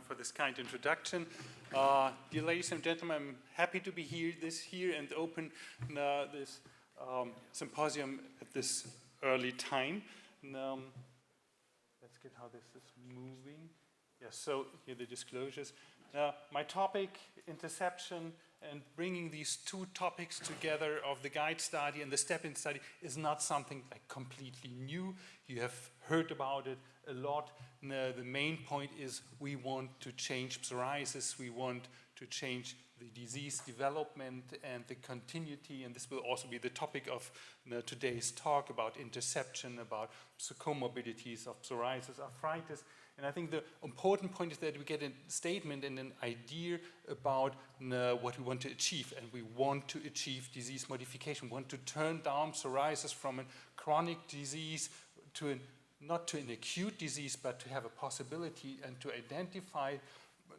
for this kind introduction. Dear ladies and gentlemen, I'm happy to be here and open this symposium at this early time. Let's get how this is moving. Yes, so here are the disclosures. My topic, interception, and bringing these two topics together of the guide study and the step-in study is not something like completely new. You have heard about it a lot. The main point is we want to change psoriasis. We want to change the disease development and the continuity, and this will also be the topic of today's talk about interception, about comorbidities of psoriasis, arthritis. And I think the important point is that we get a statement and an idea about what we want to achieve. And we want to achieve disease modification. We want to turn down psoriasis from a chronic disease to not to an acute disease, but to have a possibility and to identify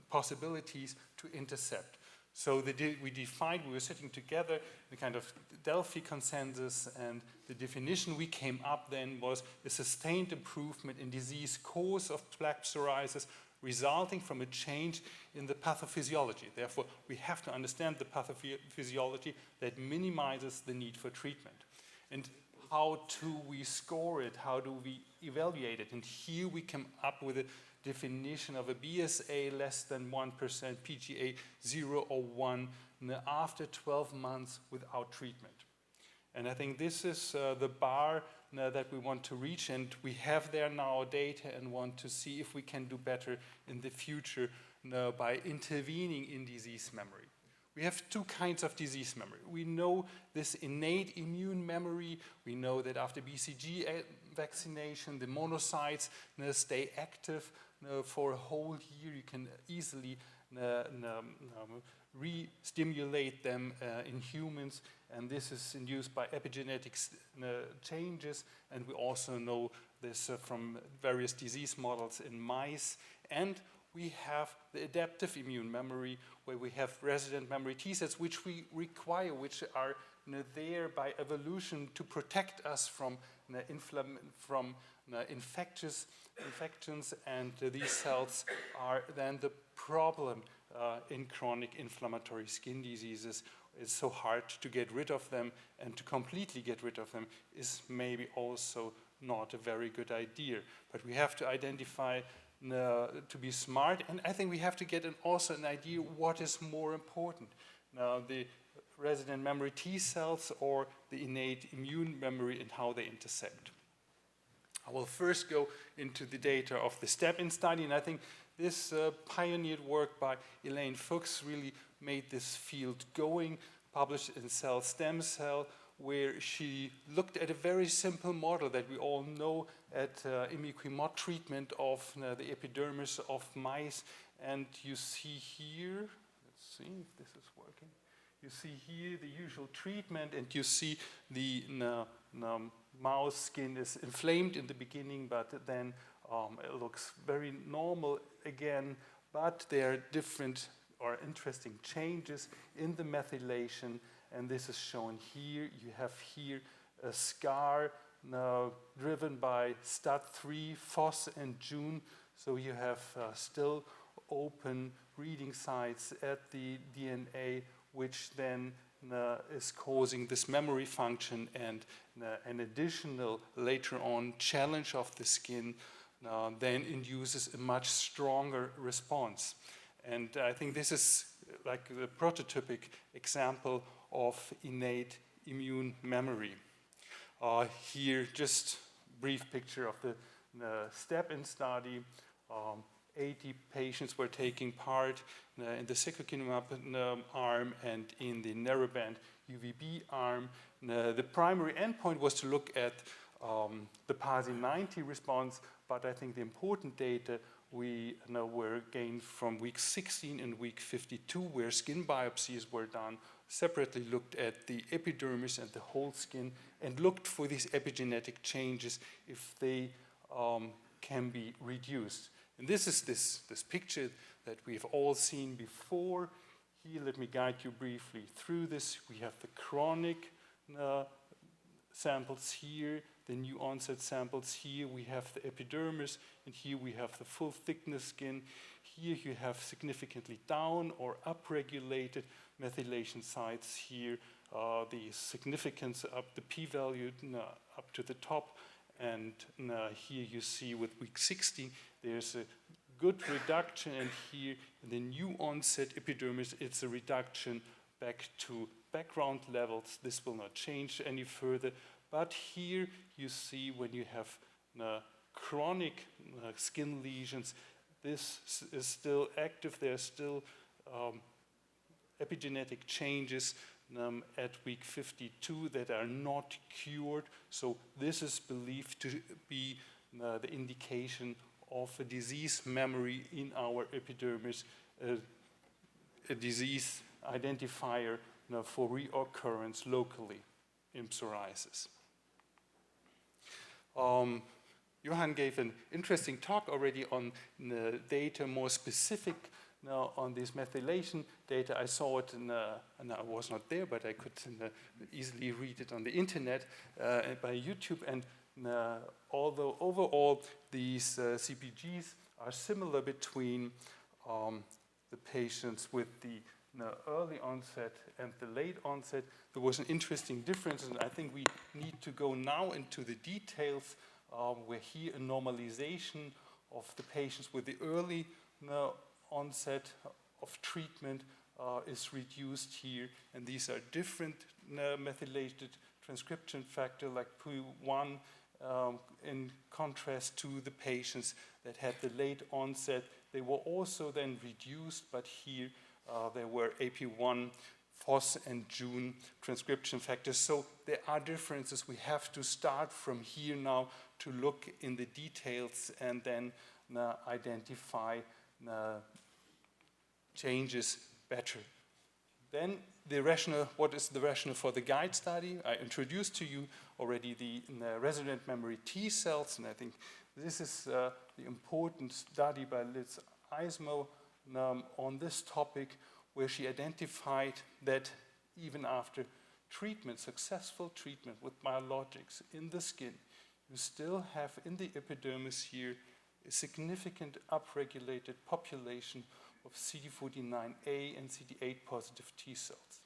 possibilities to intercept. So we defined, we were sitting together, the kind of Delphi consensus, and the definition we came up then was a sustained improvement in disease course of plaque psoriasis resulting from a change in the pathophysiology. Therefore, we have to understand the pathophysiology that minimizes the need for treatment. And how do we score it? How do we evaluate it? And here we come up with a definition of a BSA less than 1%, PGA 0 or 1 after 12 months without treatment. And I think this is the bar that we want to reach, and we have there now data and want to see if we can do better in the future by intervening in disease memory. We have two kinds of disease memory. We know this innate immune memory. We know that after BCG vaccination, the monocytes stay active for a whole year. You can easily re-stimulate them in humans, and this is induced by epigenetic changes. And we also know this from various disease models in mice. And we have the adaptive immune memory, where we have resident memory T cells, which we require, which are there by evolution to protect us from infections, and these cells are then the problem in chronic inflammatory skin diseases. It's so hard to get rid of them, and to completely get rid of them is maybe also not a very good idea. But we have to identify to be smart, and I think we have to get also an idea what is more important. Now, the resident memory T cells or the innate immune memory and how they intersect. I will first go into the data of the step-in study, and I think this pioneered work by Elaine Fuchs really made this field going, published in Cell Stem Cell, where she looked at a very simple model that we all know at imiquimod treatment of the epidermis of mice. And you see here, let's see if this is working. You see here the usual treatment, and you see the mouse skin is inflamed in the beginning, but then it looks very normal again. But there are different or interesting changes in the methylation, and this is shown here. You have here a scar driven by STAT3, FOS, and June. So you have still open reading sites at the DNA, which then is causing this memory function, and an additional later on challenge of the skin then induces a much stronger response. And I think this is like the prototypic example of innate immune memory. Here, just brief picture of the step-in study. 80 patients were taking part in the secukinumab arm and in the narrowband UVB arm. The primary endpoint was to look at the PASI 90 response, but I think the important data we know were gained from week 16 and week 52, where skin biopsies were done, separately looked at the epidermis and the whole skin, and looked for these epigenetic changes if they can be reduced. And this is this picture that we've all seen before. Here, let me guide you briefly through this. We have the chronic samples here, the new onset samples here. We have the epidermis, and here we have the full thickness skin. here you have significantly down or upregulated methylation sites here. The significance up the p-value up to the top, and here you see with week 16 there's a good reduction, and here in the new onset epidermis it's a reduction back to background levels. This will not change any further, but here you see when you have chronic skin lesions, this is still active. There are still epigenetic changes at week 52 that are not cured. So this is believed to be the indication of a disease memory in our epidermis, a disease identifier for reoccurrence locally in psoriasis. Johan gave an interesting talk already on the data more specific now on this methylation data. I saw it and I was not there, but I could easily read it on the internet by YouTube. And although overall these CPGs are similar between the patients with the early onset and the late onset, there was an interesting difference, and I think we need to go now into the details where here a normalization of the patients with the early onset of treatment is reduced here, and these are different methylated transcription factor like P1 in contrast to the patients that had the late onset. They were also then reduced, but here there were AP1, FOS, and June transcription factors. So there are differences. We have to start from here now to look in the details and then identify changes better. Then the rationale, what is the rationale for the GUIDE study? I introduced to you already the resident memory T cells, and I think this is the important study by Liz Eismo on this topic, where she identified that even after treatment, successful treatment with biologics in the skin, you still have in the epidermis here a significant upregulated population of CD49A and CD8 positive T cells.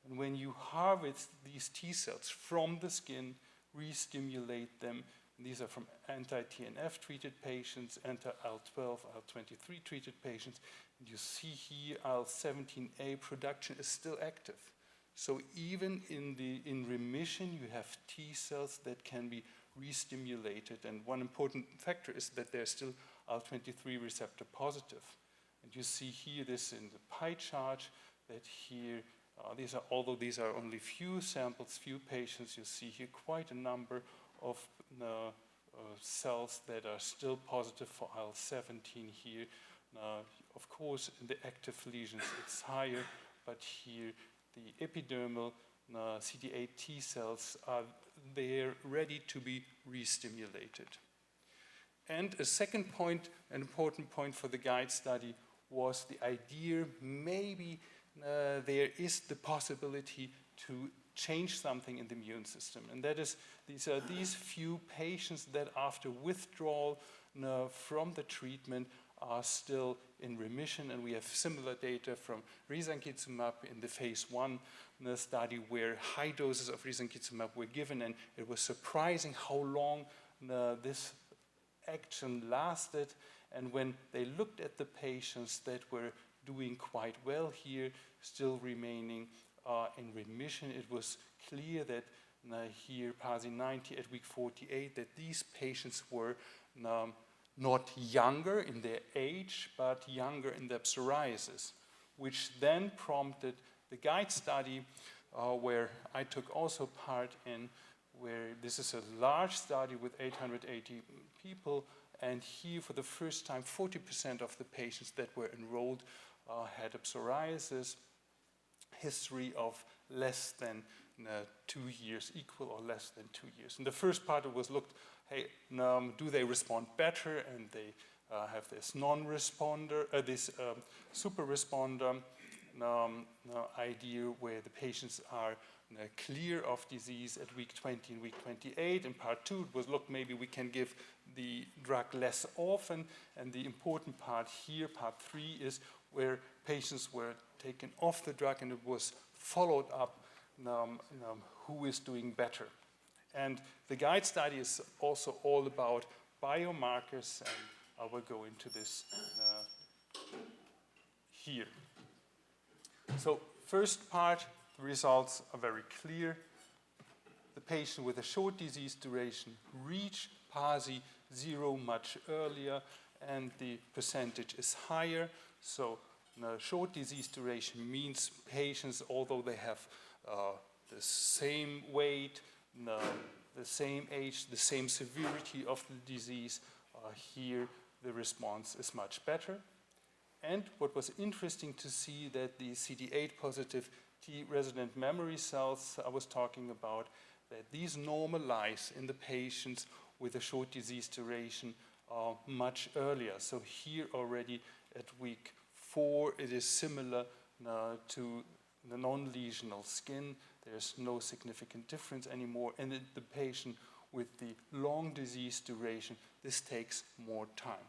And when you harvest these T cells from the skin, re-stimulate them, and these are from anti-TNF treated patients, anti-IL-12, IL-23 treated patients, and you see here IL-17A production is still active. So even in remission, you have T cells that can be re-stimulated, and one important factor is that they're still IL-23 receptor positive. And you see here this in the pie chart that here, although these are only few samples, few patients, you see here quite a number of cells that are still positive for IL-17 here. Of course, in the active lesions it's higher, but here the epidermal CD8 T cells are there ready to be re-stimulated. And a second point, an important point for the GUIDE study, was the idea maybe there is the possibility to change something in the immune system. And that is, these few patients that after withdrawal from the treatment are still in remission, and we have similar data from risankizumab in the phase 1 study where high doses of risankizumab were given, and it was surprising how long this action lasted. And when they looked at the patients that were doing quite well here, still remaining in remission, it was clear that here, PASI 90 at week 48, that these patients were not younger in their age, but younger in their psoriasis, which then prompted the GUIDE study, where I took also part in, where this is a large study with 880 people, and here for the first time 40% of the patients that were enrolled had a psoriasis history of less than 2 years, equal or less than 2 years. In the first part it was looked, hey, do they respond better, and they have this non-responder, this super responder idea where the patients are clear of disease at week 20 and week 28. In part 2 it was, look, maybe we can give the drug less often. And the important part here, part 3, is where patients were taken off the drug and it was followed up who is doing better. And the GUIDE study is also all about biomarkers, and I will go into this here. So first part, the results are very clear. The patient with a short disease duration reached PASI 0 much earlier, and the percentage is higher. So short disease duration means patients, although they have the same weight, the same age, the same severity of the disease, here the response is much better. And what was interesting to see that the CD8 positive T resident memory cells I was talking about, that these normalize in the patients with a short disease duration much earlier. So here already at week 4, it is similar to the non-lesional skin. There's no significant difference anymore. And in the patient with the long disease duration, this takes more time.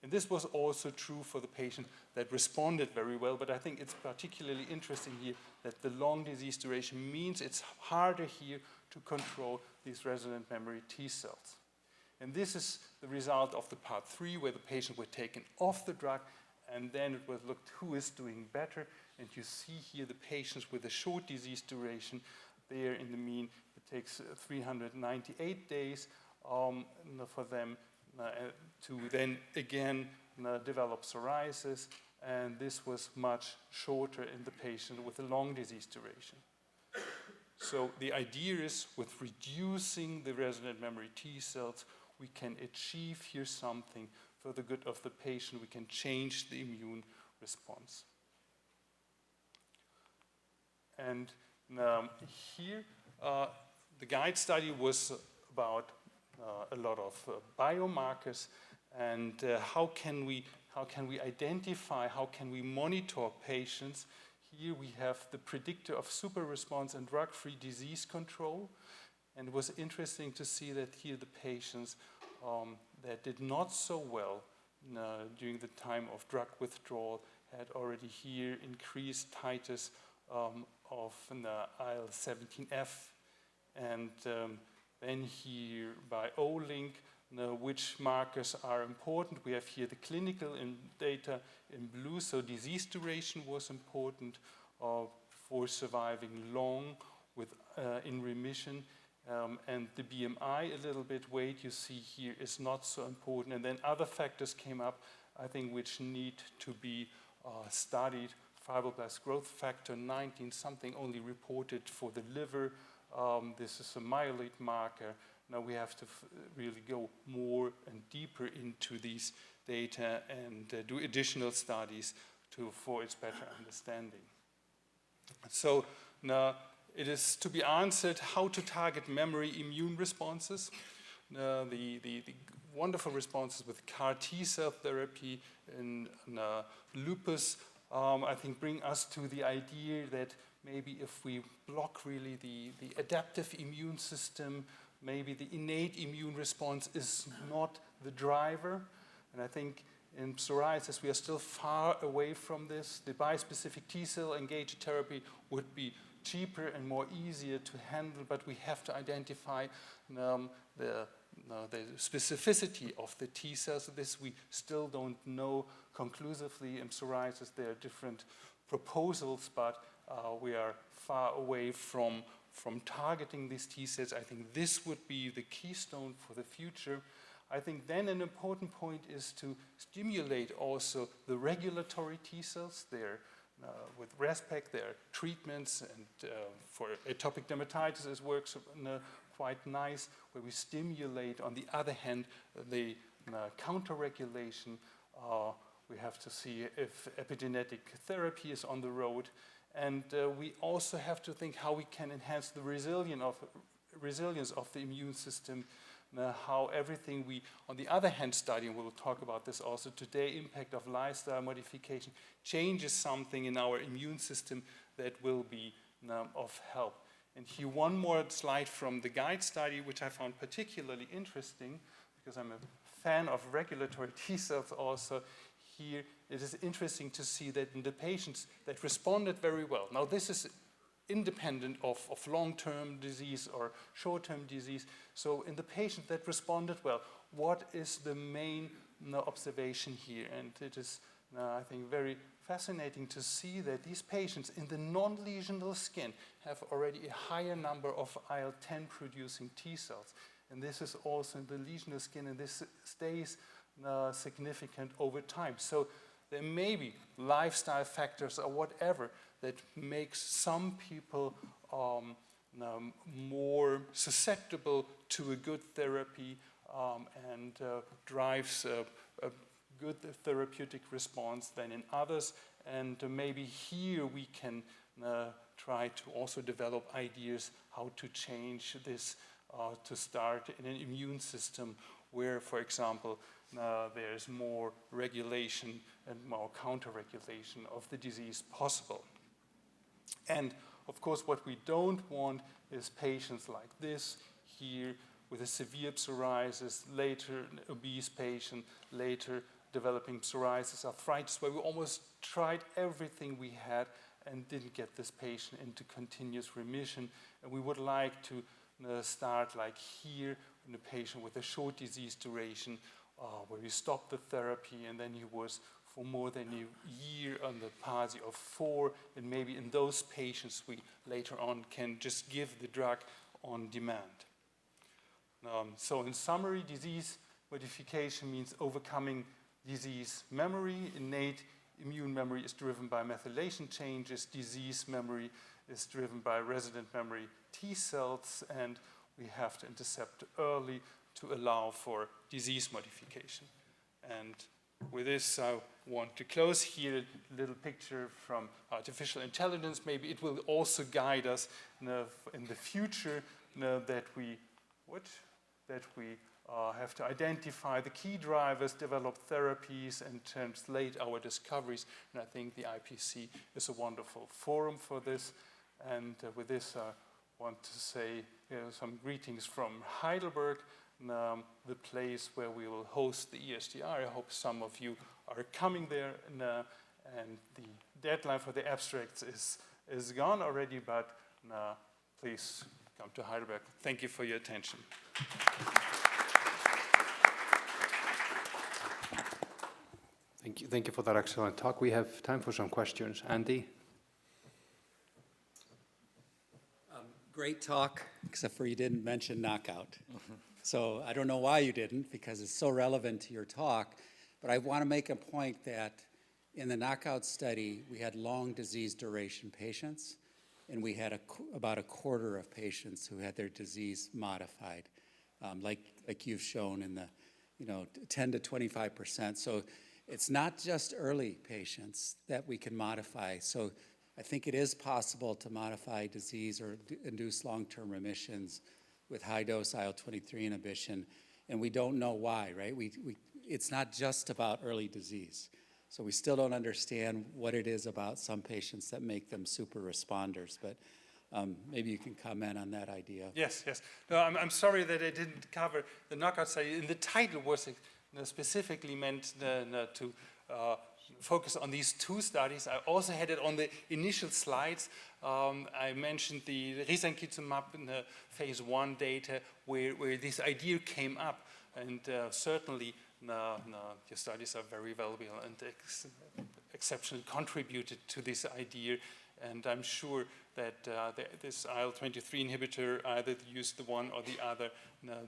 And this was also true for the patient that responded very well, but I think it's particularly interesting here that the long disease duration means it's harder here to control these resident memory T cells. And this is the result of the part 3, where the patient were taken off the drug, and then it was looked who is doing better. And you see here the patients with a short disease duration, there in the mean, it takes 398 days for them to then again develop psoriasis, and this was much shorter in the patient with a long disease duration. So the idea is, with reducing the resident memory T cells, we can achieve here something for the good of the patient. We can change the immune response. And here, the GUIDE study was about a lot of biomarkers, and how can we identify, how can we monitor patients. Here we have the predictor of super response and drug-free disease control. And it was interesting to see that here the patients that did not so well during the time of drug withdrawal had already here increased titers of IL-17F, and then here by O-link, which markers are important. We have here the clinical data in blue, so disease duration was important for surviving long in remission, and the BMI a little bit, weight you see here is not so important. And then other factors came up, I think, which need to be studied. Fibroblast growth factor 19, something only reported for the liver. This is a myeloid marker. Now we have to really go more and deeper into these data and do additional studies for its better understanding. So now it is to be answered how to target memory immune responses. The wonderful responses with CAR T cell therapy in lupus, I think, bring us to the idea that maybe if we block really the adaptive immune system, maybe the innate immune response is not the driver. And I think in psoriasis we are still far away from this. The bispecific T-cell engager therapy would be cheaper and more easier to handle, but we have to identify the specificity of the T cells. This we still don't know conclusively. In psoriasis there are different proposals, but we are far away from targeting these T cells. I think this would be the keystone for the future. I think then an important point is to stimulate also the regulatory T cells. With RESPECT, there are treatments, and for atopic dermatitis it works quite nice, where we stimulate, on the other hand, the counter-regulation. We have to see if epigenetic therapy is on the road. And we also have to think how we can enhance the resilience of the immune system, how everything we, on the other hand, study, and we'll talk about this also today, impact of lifestyle modification, changes something in our immune system that will be of help. And here one more slide from the GUIDE study, which I found particularly interesting, because I'm a fan of regulatory T cells also, here it is interesting to see that in the patients that responded very well. Now this is independent of long-term disease or short-term disease. So in the patient that responded well, what is the main observation here? And it is, I think, very fascinating to see that these patients in the non-lesional skin have already a higher number of IL-10 producing T cells. And this is also in the lesional skin, and this stays significant over time. So there may be lifestyle factors or whatever that makes some people more susceptible to a good therapy and drives a good therapeutic response than in others. And maybe here we can try to also develop ideas how to change this to start in an immune system where, for example, there's more regulation and more counter-regulation of the disease possible. And of course, what we don't want is patients like this here with a severe psoriasis, later an obese patient, later developing psoriasis arthritis, where we almost tried everything we had and didn't get this patient into continuous remission. And we would like to start like here in a patient with a short disease duration, where we stopped the therapy and then he was for more than a year on the PASI of 4, and maybe in those patients we later on can just give the drug on demand. So in summary, disease modification means overcoming disease memory. Innate immune memory is driven by methylation changes. Disease memory is driven by resident memory T cells, and we have to intercept early to allow for disease modification. And with this, I want to close here a little picture from artificial intelligence. Maybe it will also guide us in the future that we have to identify the key drivers, develop therapies, and translate our discoveries. And I think the IPC is a wonderful forum for this. And with this, I want to say some greetings from Heidelberg, the place where we will host the ESDR. I hope some of you are coming there, and the deadline for the abstracts is gone already, but please come to Heidelberg. Thank you for your attention. Thank you for that excellent talk. We have time for some questions. Andy? Great talk, except for you didn't mention knockout. So I don't know why you didn't, because it's so relevant to your talk. But I want to make a point that in the knockout study, we had long disease duration patients, and we had about a quarter of patients who had their disease modified, like you've shown in the 10 to 25%. So it's not just early patients that we can modify. So I think it is possible to modify disease or induce long-term remissions with high-dose IL-23 inhibition, and we don't know why, right? It's not just about early disease. So we still don't understand what it is about some patients that make them super responders, but maybe you can comment on that idea. Yes. No, I'm sorry that I didn't cover the knockout study. And the title was specifically meant to focus on these two studies. I also had it on the initial slides. I mentioned the risankizumab in the phase 1 data where this idea came up. And certainly your studies are very valuable and exceptionally contributed to this idea. And I'm sure that this IL-23 inhibitor, either use the one or the other,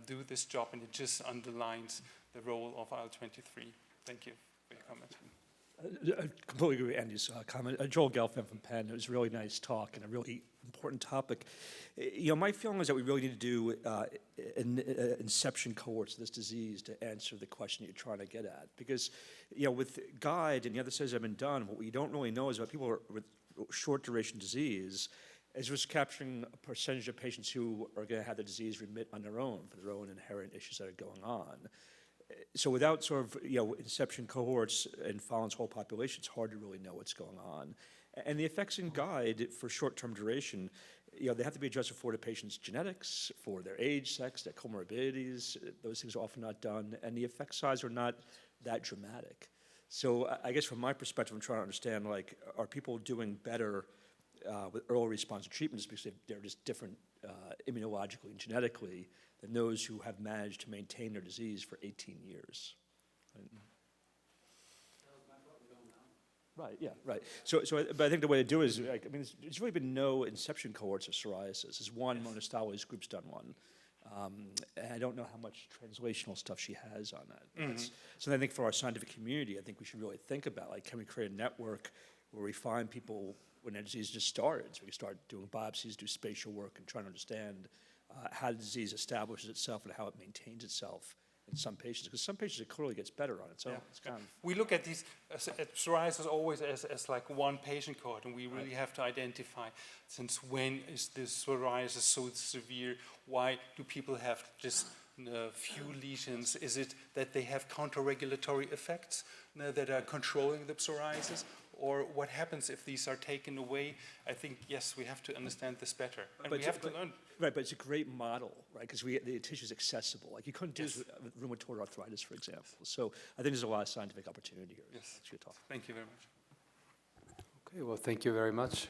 do this job, and it just underlines the role of IL-23. Thank you for your comment. I completely agree with Andy's comment. Joel Gelfand from Penn, it was a really nice talk and a really important topic. My feeling is that we really need to do inception cohorts of this disease to answer the question you're trying to get at. Because, with GUIDE and the other studies that have been done, what we don't really know is about people with short duration disease is just capturing a percentage of patients who are going to have the disease remit on their own for their own inherent issues that are going on. So without sort of inception cohorts and following this whole population, it's hard to really know what's going on. And the effects in GUIDE for short-term duration, they have to be adjusted for the patient's genetics, for their age, sex, their comorbidities. Those things are often not done, and the effect size are not that dramatic. So I guess from my perspective, I'm trying to understand, like, are people doing better with early response to treatments because they're just different immunologically and genetically than those who have managed to maintain their disease for 18 years? Right, yeah, right. But I think the way to do it is, like, I mean, there's really been no inception cohorts of psoriasis. There's one, Mona Stawley's group's done one. And I don't know how much translational stuff she has on that. So I think for our scientific community, I think we should really think about, like, can we create a network where we find people when their disease just started? So we can start doing biopsies, do spatial work, and try to understand how the disease establishes itself and how it maintains itself in some patients, because some patients it clearly gets better on its own. It's kind of, we look at these at psoriasis always as like one patient cohort, and we really have to identify since when is this psoriasis so severe? Why do people have just few lesions? Is it that they have counter-regulatory effects that are controlling the psoriasis? Or what happens if these are taken away? I think, yes, we have to understand this better. And we have to learn. Right, but it's a great model, right? Because the tissue is accessible. Like, you couldn't do this with rheumatoid arthritis, for example. So I think there's a lot of scientific opportunity here. Yes. That's your talk. Thank you very much. Okay, well, thank you very much.